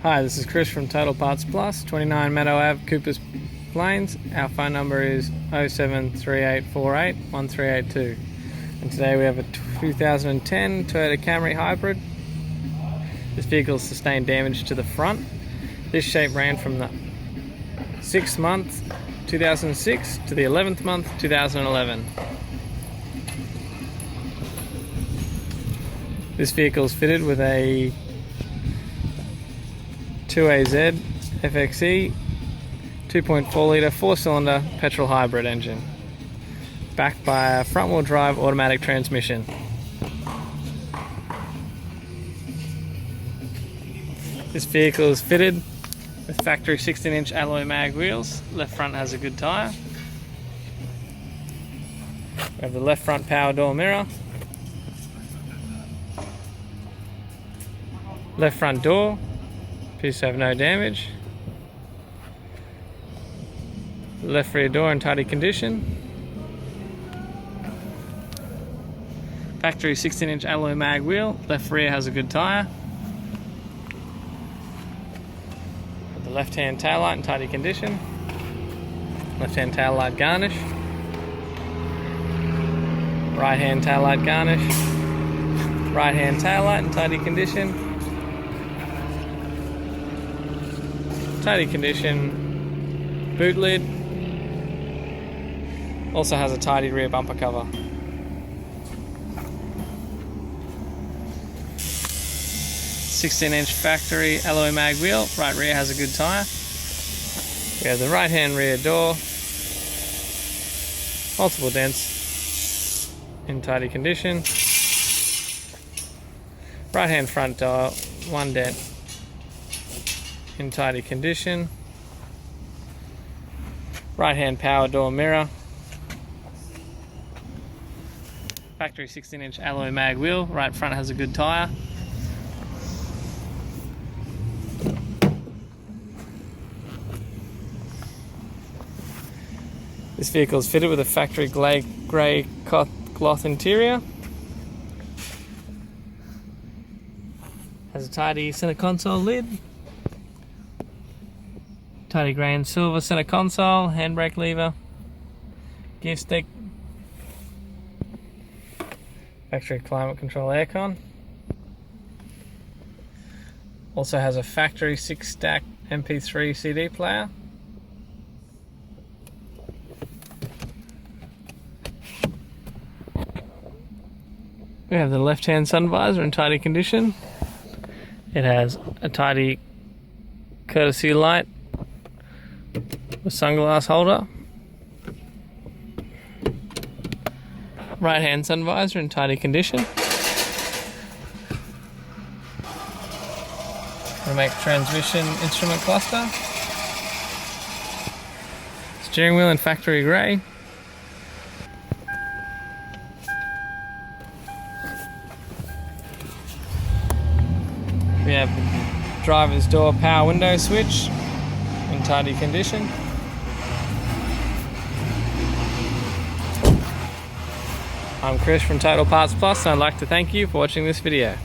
Hi, this is Chris from Total Parts Plus, 29 Meadow Ave, Coopers Plains. Our phone number is 0738481382. And today we have a 2010 Toyota Camry Hybrid. This vehicle sustained damage to the front. This shape ran from the 6th month 2006 to the 11th month 2011. This vehicle is fitted with a 2AZ FXE 2.4 litre 4-cylinder petrol hybrid engine, backed by a front-wheel drive automatic transmission. This vehicle is fitted with factory 16-inch alloy mag wheels. Left front has a good tyre. We have the left front power door mirror. Left front door appears to have no damage. Left rear door in tidy condition. Factory 16-inch alloy mag wheel. Left rear has a good tyre. The left-hand taillight in tidy condition. Left-hand taillight garnish. Right-hand taillight garnish. Right-hand taillight in tidy condition. Tidy condition boot lid. Also has a tidy rear bumper cover. "16-inch factory alloy mag wheel. Right rear has a good tyre. We have the right hand rear door. Multiple dents in tidy condition. Right hand front door, one dent in tidy condition. Right hand power door mirror. Factory 16-inch alloy mag wheel. Right front has a good tyre. This vehicle is fitted with a factory grey cloth interior. Has a tidy center console lid. Tidy grey and silver center console, handbrake lever, gear stick, factory climate control aircon. Also has a factory 6-stack MP3 CD player. We have the left-hand sun visor in tidy condition. It has a tidy courtesy light with sunglass holder. Right hand sun visor in tidy condition. Remote transmission instrument cluster. Steering wheel in factory grey. We have driver's door power window switch in tidy condition. I'm Chris from Total Parts Plus, and I'd like to thank you for watching this video.